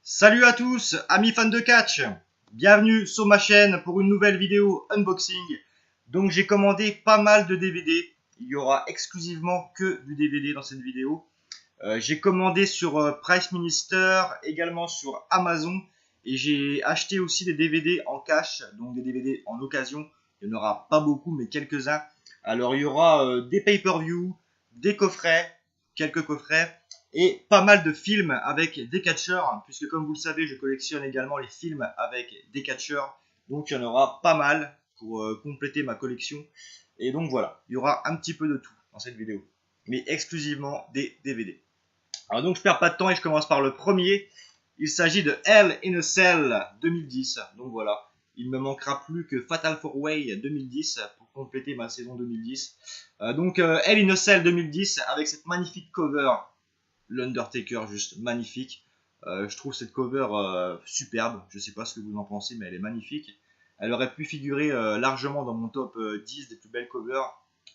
Salut à tous, amis fans de catch. Bienvenue sur ma chaîne pour une nouvelle vidéo unboxing. Donc j'ai commandé pas mal de DVD. Il y aura exclusivement que du DVD dans cette vidéo. J'ai commandé sur Price Minister, également sur Amazon. Et j'ai acheté aussi des DVD en cash, donc des DVD en occasion. Il n'y en aura pas beaucoup, mais quelques-uns. Alors il y aura des pay-per-view, des coffrets, quelques coffrets. Et pas mal de films avec des catcheurs, puisque comme vous le savez, je collectionne également les films avec des catcheurs. Donc il y en aura pas mal pour compléter ma collection. Et donc voilà, il y aura un petit peu de tout dans cette vidéo, mais exclusivement des DVD. Alors donc je perds pas de temps et je commence par le premier. Il s'agit de Hell in a Cell 2010. Donc voilà, il me manquera plus que Fatal 4-Way 2010 pour compléter ma saison 2010. Hell in a Cell 2010 avec cette magnifique cover. L'Undertaker, juste magnifique. Je trouve cette cover superbe. Je sais pas ce que vous en pensez, mais elle est magnifique. Elle aurait pu figurer largement dans mon top 10 des plus belles covers.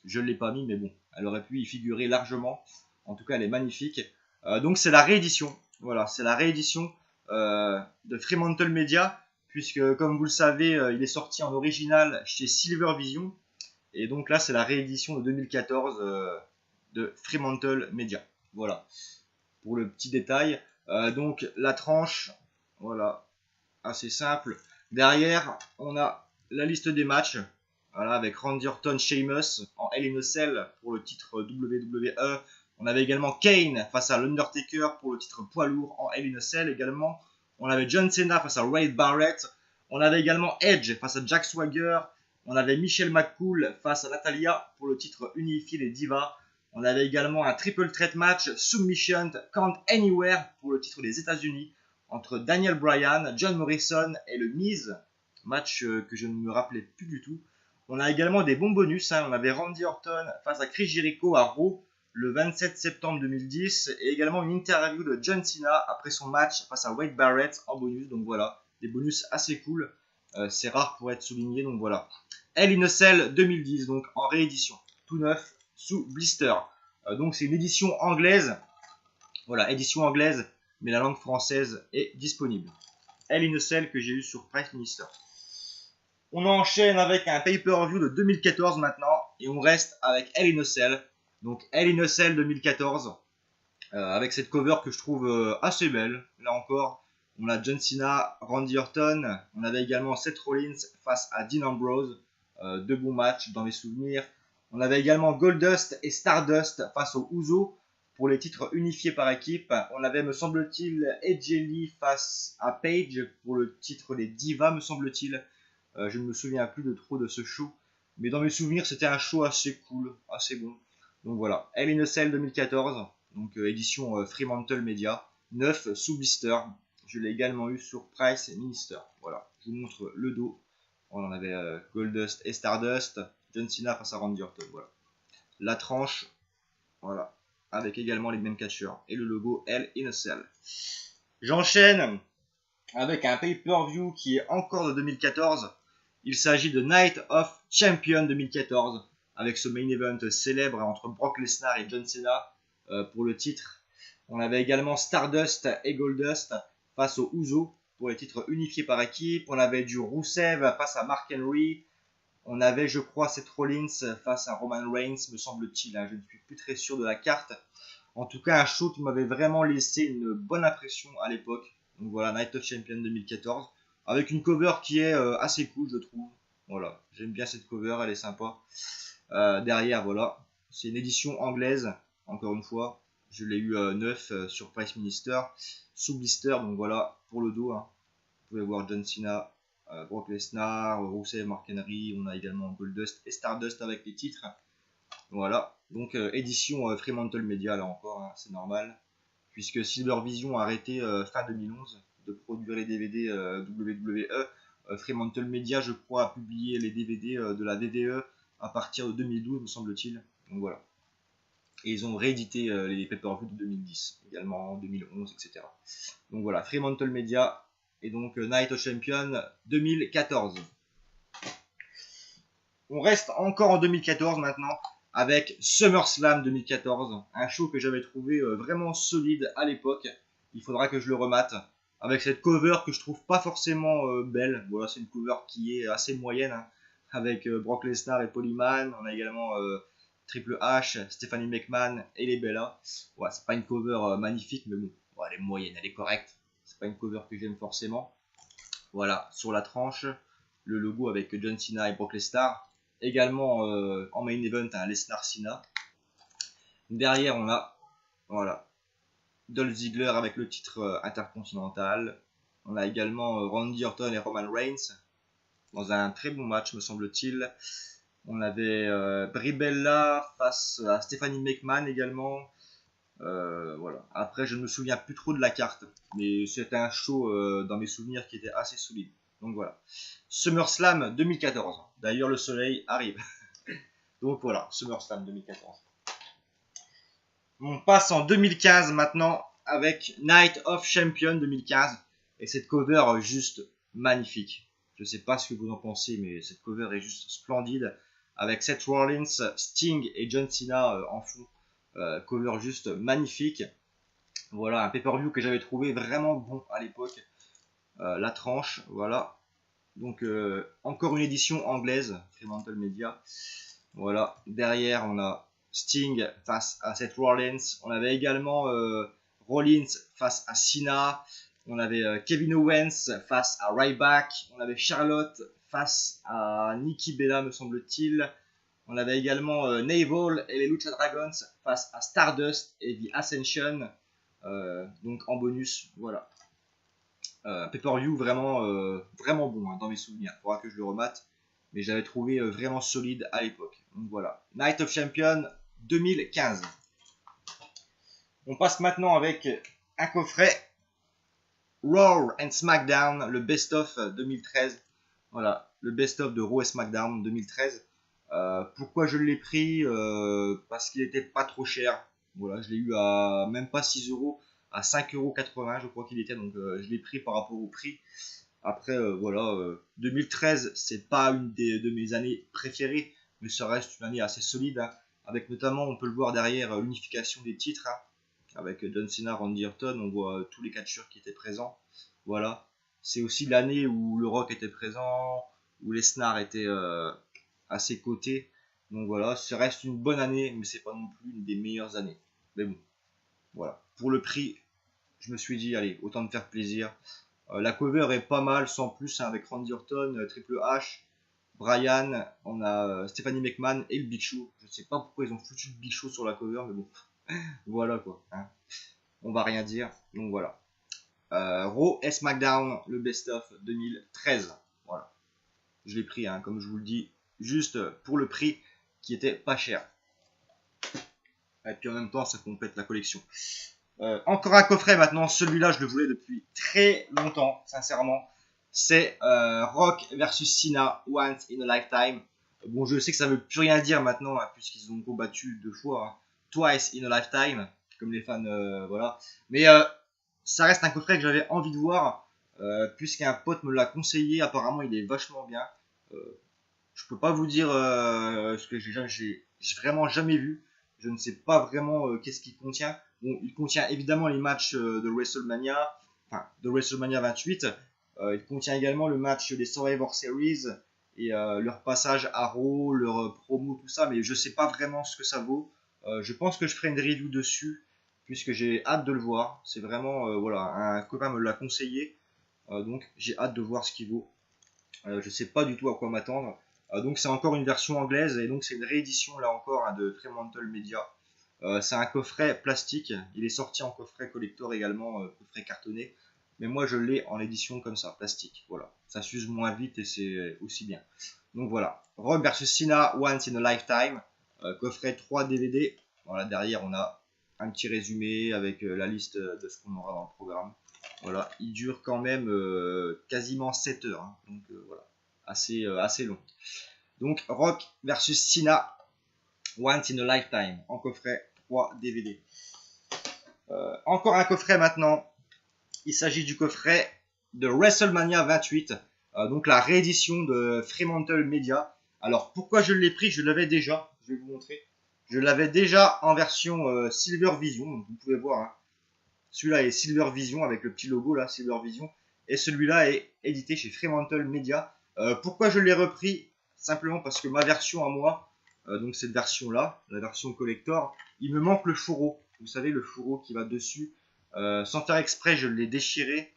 Je ne l'ai pas mis, mais bon, elle aurait pu y figurer largement. En tout cas, elle est magnifique. Donc c'est la réédition. Voilà, c'est la réédition de Fremantle Media, puisque comme vous le savez, il est sorti en original chez Silver Vision. Et donc là, c'est la réédition de 2014 de Fremantle Media. Voilà, pour le petit détail. Donc la tranche, voilà, assez simple. Derrière, on a la liste des matchs. Voilà, avec Randy Orton, Sheamus en Hell in a Cell pour le titre WWE. On avait également Kane face à l'Undertaker pour le titre poids lourd en Hell in a Cell également. On avait John Cena face à Wade Barrett. On avait également Edge face à Jack Swagger. On avait Michelle McCool face à Natalya pour le titre unifié des Divas. On avait également un triple threat match Submission Count Anywhere pour le titre des États-Unis entre Daniel Bryan, John Morrison et le Miz. Match que je ne me rappelais plus du tout. On a également des bons bonus. On avait Randy Orton face à Chris Jericho à Raw le 27 septembre 2010 et également une interview de John Cena après son match face à Wade Barrett en bonus. Donc voilà, des bonus assez cool. C'est rare pour être souligné. Donc voilà. Hell in a Cell 2010, donc en réédition, tout neuf sous blister. Donc c'est une édition anglaise. Voilà, édition anglaise, mais la langue française est disponible. Hell in a Cell que j'ai eu sur Price Minister. On enchaîne avec un pay-per-view de 2014 maintenant, et on reste avec Hell in a Cell. Donc Hell in a Cell 2014, avec cette cover que je trouve assez belle. Là encore, on a John Cena, Randy Orton, on avait également Seth Rollins face à Dean Ambrose. Deux bons matchs dans mes souvenirs. On avait également Goldust et Stardust face aux Usos pour les titres unifiés par équipe. On avait, me semble-t-il, Edge Lee face à Page pour le titre des Divas, me semble-t-il. Je ne me souviens plus de trop de ce show. Mais dans mes souvenirs, c'était un show assez cool, assez bon. Donc voilà, Hell in a Cell 2014, donc édition Fremantle Media, 9 sous blister. Je l'ai également eu sur Price Minister. Voilà, je vous montre le dos. On en avait Goldust et Stardust, John Cena face à Randy Orton. Voilà. La tranche, voilà, avec également les mêmes catcheurs et le logo Hell in a Cell. J'enchaîne avec un pay-per-view qui est encore de 2014. Il s'agit de Night of Champions 2014 avec ce main event célèbre entre Brock Lesnar et John Cena pour le titre. On avait également Stardust et Goldust face aux Usos pour les titres unifiés par équipe. On avait du Rusev face à Mark Henry. On avait, je crois, Seth Rollins face à Roman Reigns, me semble-t-il. Je ne suis plus très sûr de la carte. En tout cas, un show qui m'avait vraiment laissé une bonne impression à l'époque. Donc voilà, Night of Champions 2014. Avec une cover qui est assez cool, je trouve. Voilà, j'aime bien cette cover, elle est sympa. Derrière, voilà, c'est une édition anglaise, encore une fois. Je l'ai eu 9 sur Price Minister, sous blister, donc voilà, pour le dos. Vous pouvez voir John Cena, Brock Lesnar, Rusev, Mark Henry. On a également Goldust et Stardust avec les titres. Voilà, donc édition Fremantle Media, là encore, c'est normal. Puisque Silver Vision a arrêté fin 2011 de produire les DVD WWE. Fremantle Media, je crois, a publié les DVD de la WWE à partir de 2012, me semble-t-il. Donc voilà. Et ils ont réédité les pay-per-view de 2010, également en 2011, etc. Donc voilà, Fremantle Media et donc Night of Champions 2014. On reste encore en 2014 maintenant avec SummerSlam 2014, un show que j'avais trouvé vraiment solide à l'époque. Il faudra que je le remate. avec cette cover que je trouve pas forcément belle. Voilà, c'est une cover qui est assez moyenne, hein, avec Brock Lesnar et Polyman. On a également Triple H, Stephanie McMahon et les Bella. Ouais, c'est pas une cover magnifique, mais bon, ouais, elle est moyenne, elle est correcte. C'est pas une cover que j'aime forcément. Voilà, sur la tranche, le logo avec John Cena et Brock Lesnar. Également en main event, un Lesnar Cena. Derrière, on a, voilà, Dolph Ziggler avec le titre intercontinental. On a également Randy Orton et Roman Reigns dans un très bon match, me semble-t-il. On avait Brie Bella face à Stephanie McMahon également. Voilà. Après, je ne me souviens plus trop de la carte, mais c'était un show dans mes souvenirs qui était assez solide. Donc voilà. SummerSlam 2014. D'ailleurs, le soleil arrive. Donc voilà, SummerSlam 2014. On passe en 2015 maintenant avec Night of Champions 2015. Et cette cover est juste magnifique. Je ne sais pas ce que vous en pensez, mais cette cover est juste splendide. Avec Seth Rollins, Sting et John Cena en fond. Cover juste magnifique. Voilà, un pay-per-view que j'avais trouvé vraiment bon à l'époque. La tranche, voilà. Donc encore une édition anglaise, Fremantle Media. Voilà, derrière on a Sting face à Seth Rollins. On avait également Rollins face à Cena. On avait Kevin Owens face à Ryback. On avait Charlotte face à Nikki Bella, me semble-t-il. On avait également Naval et les Lucha Dragons face à Stardust et The Ascension. Donc en bonus, voilà. Pay-per-view vraiment bon hein, dans mes souvenirs. Il faudra que je le remate. Mais j'avais trouvé vraiment solide à l'époque. Donc voilà. Night of Champions 2015. On passe maintenant avec un coffret Raw and SmackDown, le best-of 2013. Voilà, le best-of de Raw et SmackDown 2013. Pourquoi je l'ai pris parce qu'il était pas trop cher. Voilà, je l'ai eu à même pas 6 euros, à 5,80 € je crois qu'il était. Donc je l'ai pris par rapport au prix. Après, voilà, 2013, c'est pas une de mes années préférées, mais ça reste une année assez solide, hein, avec notamment, on peut le voir derrière, l'unification des titres, hein, avec John Cena, Randy Orton, on voit tous les catcheurs qui étaient présents. Voilà, c'est aussi l'année où le Rock était présent, où Lesnar était à ses côtés. Donc voilà, ça reste une bonne année, mais c'est pas non plus une des meilleures années. Mais bon, voilà. Pour le prix, je me suis dit, allez, autant me faire plaisir. La cover est pas mal, sans plus, hein, avec Randy Orton, Triple H, Brian, on a Stephanie McMahon et le Big Show. Je sais pas pourquoi ils ont foutu le Big Show sur la cover, mais bon, voilà quoi. Hein. On va rien dire, donc voilà. Raw et SmackDown, le best-of 2013. Voilà. Je l'ai pris, hein, comme je vous le dis, juste pour le prix qui était pas cher. Et puis en même temps, ça complète la collection. Encore un coffret maintenant, celui-là je le voulais depuis très longtemps, sincèrement. C'est Rock versus Cena, Once in a Lifetime. Bon, je sais que ça veut plus rien dire maintenant, hein, puisqu'ils ont combattu 2 fois, hein. Twice in a Lifetime, comme les fans, voilà. Mais ça reste un coffret que j'avais envie de voir, puisqu'un pote me l'a conseillé, apparemment il est vachement bien. Je peux pas vous dire ce que j'ai vraiment jamais vu. Je ne sais pas vraiment qu'est-ce qu'il contient. Bon, il contient évidemment les matchs de WrestleMania, enfin de WrestleMania 28. Il contient également le match des Survivor Series et leur passage à Raw, leur promo, tout ça. Mais je sais pas vraiment ce que ça vaut. Je pense que je ferai une review dessus puisque j'ai hâte de le voir. C'est vraiment voilà, un copain me l'a conseillé, donc j'ai hâte de voir ce qu'il vaut. Je sais pas du tout à quoi m'attendre. Donc c'est encore une version anglaise et donc c'est une réédition là encore hein, de Fremantle Media. C'est un coffret plastique, il est sorti en coffret collector également, coffret cartonné, mais moi je l'ai en édition comme ça, plastique, voilà. Ça s'use moins vite et c'est aussi bien. Donc voilà, Rock vs Cena Once in a Lifetime, coffret 3 DVD. Voilà, derrière on a un petit résumé avec la liste de ce qu'on aura dans le programme. Voilà, il dure quand même quasiment 7 heures, hein, donc voilà, assez long. Donc Rock versus Cena, Once in a Lifetime, en coffret 3 DVD. Encore un coffret maintenant, il s'agit du coffret de WrestleMania 28, donc la réédition de Fremantle Media. Alors pourquoi je l'ai pris, je l'avais déjà, je vais vous montrer. Je l'avais déjà en version Silver Vision, donc vous pouvez voir, hein. Celui-là est Silver Vision avec le petit logo là, Silver Vision. Et celui-là est édité chez Fremantle Media. Pourquoi je l'ai repris? Simplement parce que ma version à moi, donc cette version-là, la version collector, il me manque le fourreau. Vous savez, le fourreau qui va dessus. Sans faire exprès, je l'ai déchiré.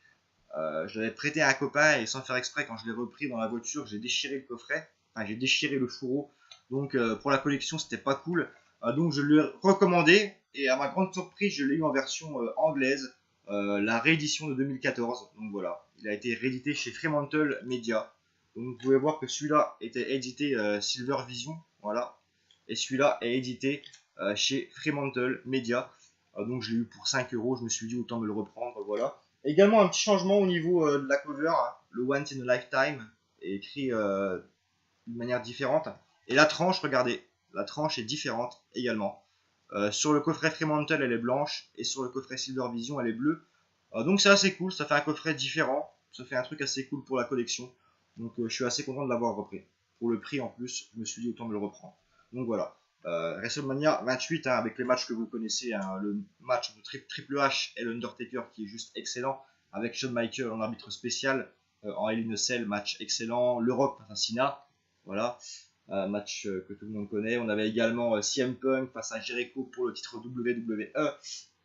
Je l'avais prêté à un copain et sans faire exprès, quand je l'ai repris dans la voiture, j'ai déchiré le coffret. Enfin, j'ai déchiré le fourreau. Donc pour la collection, c'était pas cool. Donc je l'ai recommandé et à ma grande surprise, je l'ai eu en version anglaise, la réédition de 2014. Donc voilà, il a été réédité chez Fremantle Media. Donc vous pouvez voir que celui-là était édité Silver Vision, voilà, et celui-là est édité chez Fremantle Media. Donc je l'ai eu pour 5 euros, je me suis dit autant me le reprendre, voilà. Également un petit changement au niveau de la cover, hein. Le Once in a Lifetime est écrit d'une manière différente. Et la tranche, regardez, la tranche est différente également. Sur le coffret Fremantle, elle est blanche, et sur le coffret Silver Vision, elle est bleue. Donc c'est assez cool, ça fait un coffret différent, ça fait un truc assez cool pour la collection. Donc je suis assez content de l'avoir repris. Pour le prix en plus, je me suis dit autant me le reprendre. Donc voilà. WrestleMania 28, hein, avec les matchs que vous connaissez, hein, le match de Triple H et l'Undertaker qui est juste excellent, avec Shawn Michaels en arbitre spécial, en Hell in a Cell, match excellent, le Rock face à Cena, voilà, match que tout le monde connaît. On avait également CM Punk face à Jericho pour le titre WWE.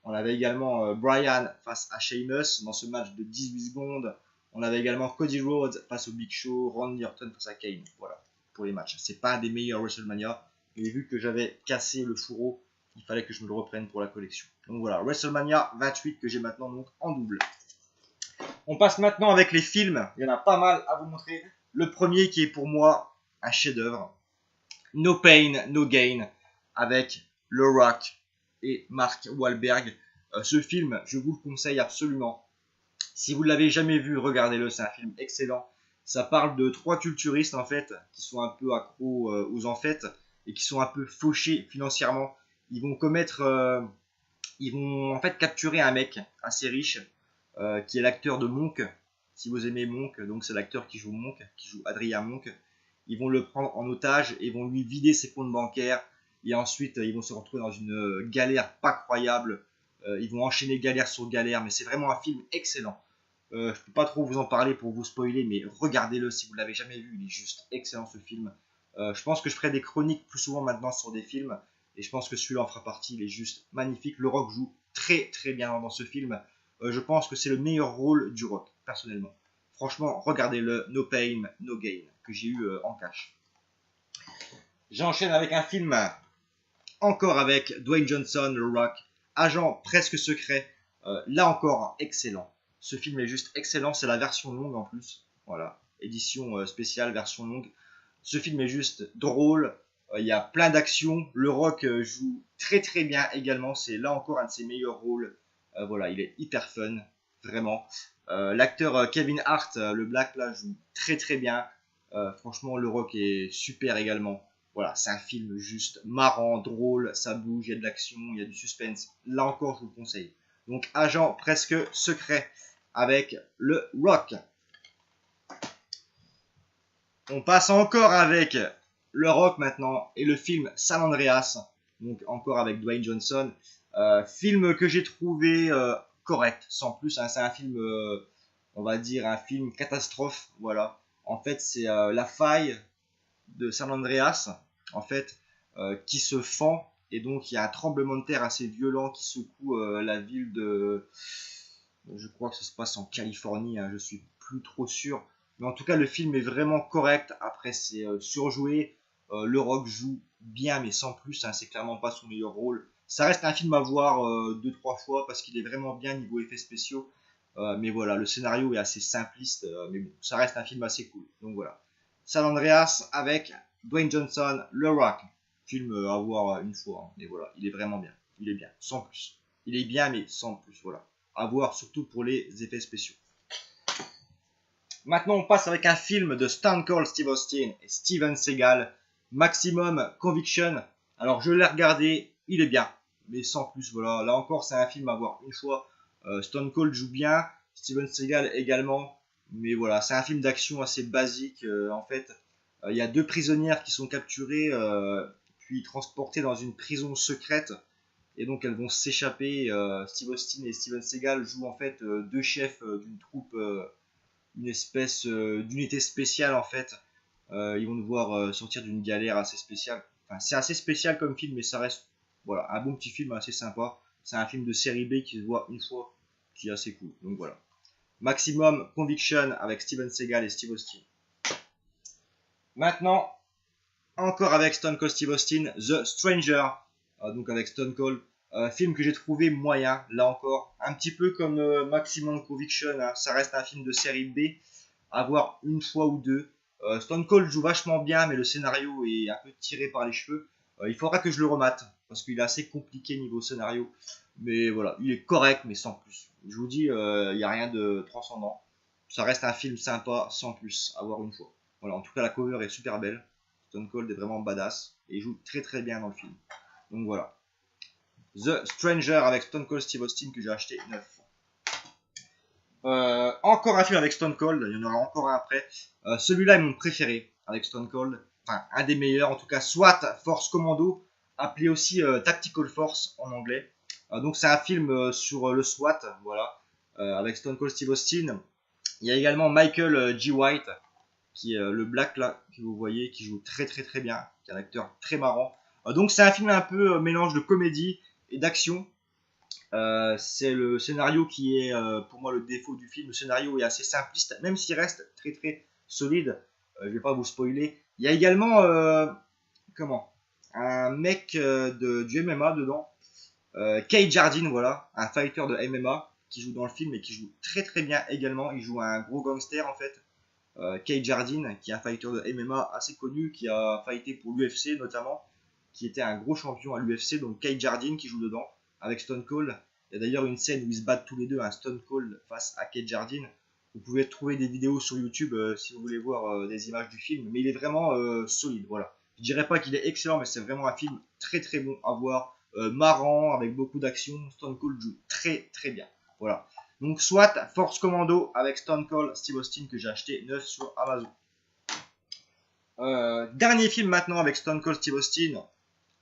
On avait également Bryan face à Sheamus dans ce match de 18 secondes. On avait également Cody Rhodes face au Big Show, Randy Orton face à Kane. Voilà, pour les matchs. C'est pas un des meilleurs WrestleMania, mais vu que j'avais cassé le fourreau, il fallait que je me le reprenne pour la collection. Donc voilà, WrestleMania 28 que j'ai maintenant donc en double. On passe maintenant avec les films. Il y en a pas mal à vous montrer. Le premier qui est pour moi un chef-d'œuvre, No Pain, No Gain, avec The Rock et Mark Wahlberg. Ce film, je vous le conseille absolument. Si vous ne l'avez jamais vu, regardez-le, c'est un film excellent. Ça parle de 3 culturistes en fait, qui sont un peu accros aux enfêtes et qui sont un peu fauchés financièrement. Ils vont ils vont en fait capturer un mec assez riche, qui est l'acteur de Monk. Si vous aimez Monk, donc c'est l'acteur qui joue Monk, qui joue Adrien Monk. Ils vont le prendre en otage et vont lui vider ses comptes bancaires. Et ensuite, ils vont se retrouver dans une galère pas croyable. Ils vont enchaîner galère sur galère, mais c'est vraiment un film excellent. Je peux pas trop vous en parler pour vous spoiler, mais regardez-le si vous l'avez jamais vu, il est juste excellent ce film. Je pense que je ferai des chroniques plus souvent maintenant sur des films, et je pense que celui-là en fera partie, il est juste magnifique. Le Rock joue très très bien dans ce film. Je pense que c'est le meilleur rôle du Rock, personnellement. Franchement, regardez-le, No Pain, No Gain, que j'ai eu en cash. J'enchaîne avec un film, encore avec Dwayne Johnson, le Rock, agent presque secret. Là encore, excellent. Ce film est juste excellent, c'est la version longue en plus. Voilà, édition spéciale, version longue. Ce film est juste drôle, il y a plein d'actions. Le Rock joue très très bien également, c'est là encore un de ses meilleurs rôles. Voilà, il est hyper fun, vraiment. L'acteur Kevin Hart, le Black là, joue très très bien. Franchement, le Rock est super également. Voilà, c'est un film juste marrant, drôle, ça bouge, il y a de l'action, il y a du suspense. Là encore, je vous le conseille. Donc, agent presque secret avec le Rock. On passe encore avec le Rock maintenant et le film San Andreas. Donc, encore avec Dwayne Johnson. Film que j'ai trouvé correct, sans plus. Hein, c'est un film, on va dire, un film catastrophe. Voilà. En fait, c'est la faille de San Andreas, en fait, qui se fend. Et donc, il y a un tremblement de terre assez violent qui secoue la ville de... Je crois que ça se passe en Californie, hein, je suis plus trop sûr. Mais en tout cas, le film est vraiment correct. Après, c'est surjoué. Le Rock joue bien, mais sans plus. Hein, c'est clairement pas son meilleur rôle. Ça reste un film à voir 2-3 fois parce qu'il est vraiment bien niveau effets spéciaux. Mais voilà, le scénario est assez simpliste. Mais bon, ça reste un film assez cool. Donc voilà. San Andreas avec Dwayne Johnson, Le Rock. Film à voir une fois. Hein, mais voilà, il est vraiment bien. Il est bien, sans plus. Il est bien, mais sans plus. Voilà. À voir surtout pour les effets spéciaux. Maintenant, on passe avec un film de Stone Cold Steve Austin et Steven Seagal, Maximum Conviction. Alors, je l'ai regardé, il est bien, mais sans plus. Voilà, là encore, c'est un film à voir une fois. Stone Cold joue bien, Steven Seagal également, mais voilà, c'est un film d'action assez basique. En fait, il y a 2 prisonnières qui sont capturées, puis transportées dans une prison secrète. et donc elles vont s'échapper. Steve Austin et Steven Seagal jouent en fait deux chefs d'une troupe, une espèce d'unité spéciale en fait. Ils vont devoir sortir d'une galère assez spéciale. Enfin, c'est assez spécial comme film, mais ça reste voilà, un bon petit film assez sympa. C'est un film de série B qui se voit une fois, qui est assez cool. Donc voilà. Maximum Conviction avec Steven Seagal et Steve Austin. Maintenant, encore avec Stone Cold Steve Austin, The Stranger, donc avec Stone Cold. Film que j'ai trouvé moyen, là encore. Un petit peu comme Maximum Conviction, hein. Ça reste un film de série B, à voir une fois ou deux. Stone Cold joue vachement bien, mais le scénario est un peu tiré par les cheveux. Il faudra que je le remate, parce qu'il est assez compliqué niveau scénario. Mais voilà, il est correct, mais sans plus. Je vous dis, il n'y a rien de transcendant. Ça reste un film sympa, sans plus, à voir une fois. Voilà, en tout cas, la cover est super belle. Stone Cold est vraiment badass, et il joue très très bien dans le film. Donc voilà. The Stranger avec Stone Cold Steve Austin que j'ai acheté 9 fois. Encore un film avec Stone Cold, il y en aura encore un après. Celui-là est mon préféré avec Stone Cold, enfin un des meilleurs en tout cas, SWAT Force Commando, appelé aussi Tactical Force en anglais. Donc c'est un film sur le SWAT, voilà, avec Stone Cold Steve Austin. Il y a également Michael G. White, qui est le black là que vous voyez, qui joue très très très bien, qui est un acteur très marrant. Donc c'est un film un peu mélange de comédie et d'action. C'est le scénario qui est pour moi le défaut du film. Le scénario est assez simpliste, même s'il reste très très solide. Je vais pas vous spoiler. Il y a également un mec du MMA dedans, Kate Jardine, voilà, un fighter de MMA qui joue dans le film et qui joue très très bien également. Il joue un gros gangster en fait. Kate Jardine, qui est un fighter de MMA assez connu, qui a fighté pour l'UFC notamment, qui était un gros champion à l'UFC. Donc Kate Jardine qui joue dedans avec Stone Cold. Il y a d'ailleurs une scène où ils se battent tous les deux, un Stone Cold face à Kate Jardine. Vous pouvez trouver des vidéos sur YouTube si vous voulez voir des images du film, mais il est vraiment solide. Voilà. Je dirais pas qu'il est excellent, mais c'est vraiment un film très très bon à voir, marrant, avec beaucoup d'action. Stone Cold joue très très bien. Voilà. Donc SWAT Force Commando avec Stone Cold Steve Austin que j'ai acheté 9 sur Amazon. Dernier film maintenant avec Stone Cold Steve Austin,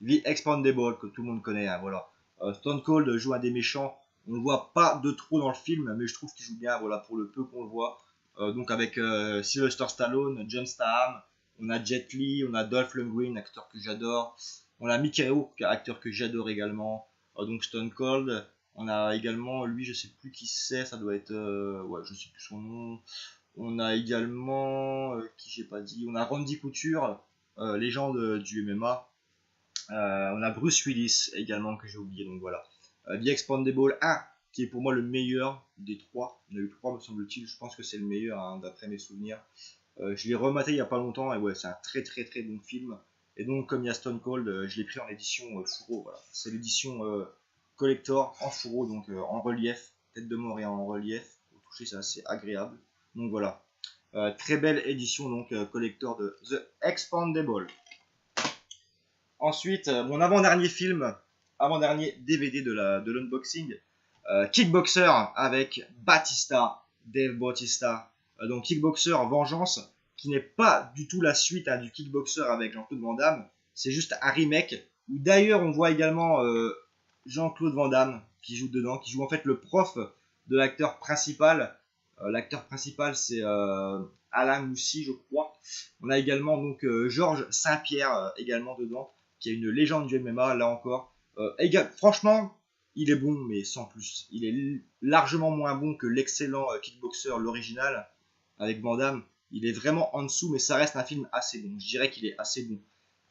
The Expandable, que tout le monde connaît, hein, voilà. Stone Cold joue un des méchants. On ne voit pas de trop dans le film, mais je trouve qu'il joue bien, voilà, pour le peu qu'on le voit. Donc avec Sylvester Stallone, John Statham, on a Jet Li, on a Dolph Lundgren, acteur que j'adore. On a Mickey Rourke, acteur que j'adore également. Donc Stone Cold. On a également, lui, je sais plus qui c'est, ça doit être, ouais, je sais plus son nom. On a également, qui j'ai pas dit, on a Randy Couture, légende du MMA. On a Bruce Willis également que j'ai oublié, donc voilà. The Expandable 1, qui est pour moi le meilleur des trois. Il y en a eu trois, me semble-t-il. Je pense que c'est le meilleur, hein, d'après mes souvenirs. Je l'ai rematé il y a pas longtemps et ouais, c'est un très très très bon film. Et donc, comme il y a Stone Cold, je l'ai pris en édition Furo. Voilà. C'est l'édition collector en Furo, donc en relief. Tête de mort et en relief. Au toucher, c'est assez agréable. Donc voilà. Très belle édition donc collector de The Expandable. Ensuite, mon avant-dernier film, avant-dernier DVD de l'unboxing, Kickboxer avec Batista, Dave Bautista. Donc Kickboxer Vengeance, qui n'est pas du tout la suite, hein, du Kickboxer avec Jean-Claude Van Damme. C'est juste un remake, où d'ailleurs on voit également Jean-Claude Van Damme qui joue dedans, qui joue en fait le prof de l'acteur principal. L'acteur principal c'est Alain Moussy, je crois. On a également donc Georges Saint-Pierre également dedans, qui est une légende du MMA, là encore. Franchement, il est bon, mais sans plus. Il est largement moins bon que l'excellent Kickboxer, l'original, avec Van Damme. Il est vraiment en dessous, mais ça reste un film assez bon. Je dirais qu'il est assez bon.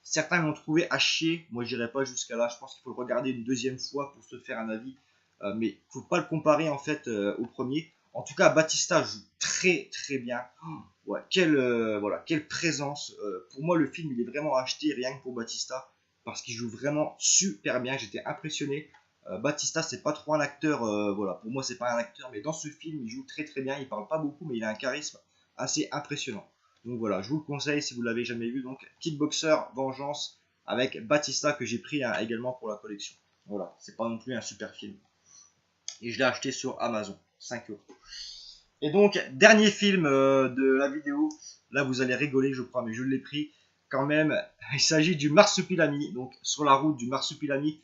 Certains l'ont trouvé à chier. Moi, je n'irai pas jusqu'à là. Je pense qu'il faut le regarder une deuxième fois pour se faire un avis. Mais il ne faut pas le comparer, en fait, au premier. En tout cas, Batista joue très, très bien. Ouais, quelle présence. Pour moi, le film, il est vraiment acheté rien que pour Batista, parce qu'il joue vraiment super bien. J'étais impressionné. Batista, c'est pas trop un acteur, voilà, pour moi, c'est pas un acteur, mais dans ce film, il joue très très bien. Il parle pas beaucoup, mais il a un charisme assez impressionnant. Donc voilà, je vous le conseille si vous l'avez jamais vu. Donc Kickboxer Vengeance avec Batista que j'ai pris, hein, également pour la collection. Voilà, c'est pas non plus un super film. Et je l'ai acheté sur Amazon, 5 euros. Et donc, dernier film de la vidéo. Là, vous allez rigoler, je crois, mais je l'ai pris quand même. Il s'agit du Marsupilami. Donc, sur la route du Marsupilami.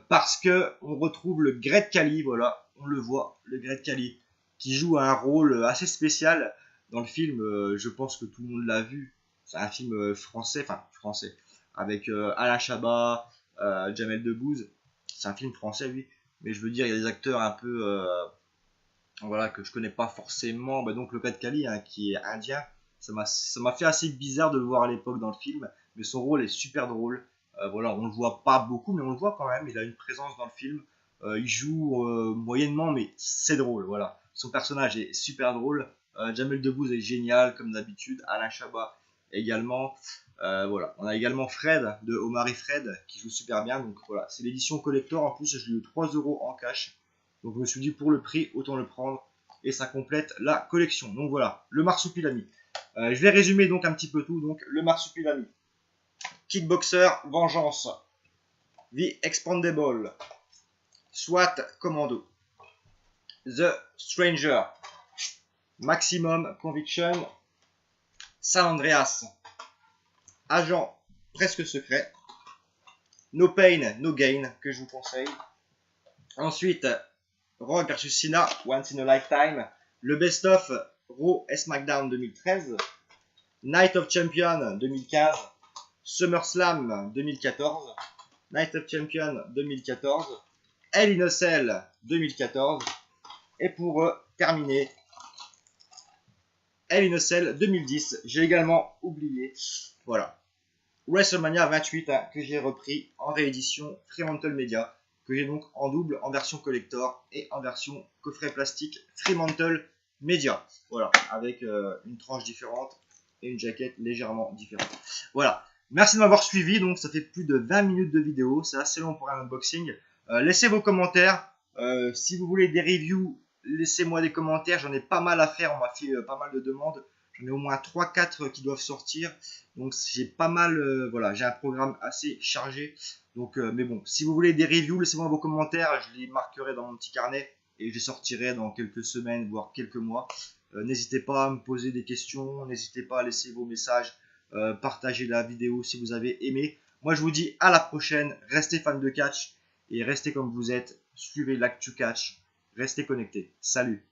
parce que on retrouve le Great Khali, voilà, on le voit, le Great Khali, qui joue un rôle assez spécial dans le film. Je pense que tout le monde l'a vu. C'est un film français, enfin français, avec Alain Chabat, Jamel Debbouze. C'est un film français, oui, mais je veux dire, il y a des acteurs un peu, voilà, que je connais pas forcément. Bah, donc le Great Khali, hein, qui est indien, ça m'a fait assez bizarre de le voir à l'époque dans le film, mais son rôle est super drôle. Voilà, on le voit pas beaucoup, mais on le voit quand même. Il a une présence dans le film. Il joue moyennement, mais c'est drôle. Voilà, son personnage est super drôle. Jamel Debbouze est génial comme d'habitude. Alain Chabat également. Voilà, on a également Fred de Omar et Fred qui joue super bien. Donc voilà, c'est l'édition collector. En plus, je l'ai eu 3 euros en cash. Donc je me suis dit pour le prix, autant le prendre. Et ça complète la collection. Donc voilà, le Marsupilami. Je vais résumer donc un petit peu tout. Donc le Marsupilami. Kickboxer, Vengeance. The Expandable. SWAT Commando. The Stranger. Maximum Conviction. San Andreas. Agent presque secret. No Pain, No Gain, que je vous conseille. Ensuite, Rogue vs Cena, Once in a Lifetime. Le best-of Raw et SmackDown 2013. Night of Champion 2015. SummerSlam 2014. Night of Champion 2014. Hell in a Cell 2014. Et pour terminer, Hell in a Cell 2010. J'ai également oublié. Voilà. WrestleMania 28, hein, que j'ai repris en réédition Fremantle Media, que j'ai donc en double, en version collector et en version coffret plastique Fremantle Media. Voilà, avec une tranche différente et une jaquette légèrement différente. Voilà, merci de m'avoir suivi. Donc ça fait plus de 20 minutes de vidéo, c'est assez long pour un unboxing. Laissez vos commentaires. Si vous voulez des reviews, laissez-moi des commentaires. J'en ai pas mal à faire, on m'a fait pas mal de demandes. J'en ai au moins 3-4 qui doivent sortir. Donc j'ai pas mal, voilà, j'ai un programme assez chargé. Donc, mais bon, si vous voulez des reviews, laissez-moi vos commentaires. Je les marquerai dans mon petit carnet et je les sortirai dans quelques semaines, voire quelques mois. N'hésitez pas à me poser des questions. N'hésitez pas à laisser vos messages. Partagez la vidéo si vous avez aimé. Moi, je vous dis à la prochaine. Restez fans de catch et restez comme vous êtes. Suivez l'actu catch. Restez connectés. Salut!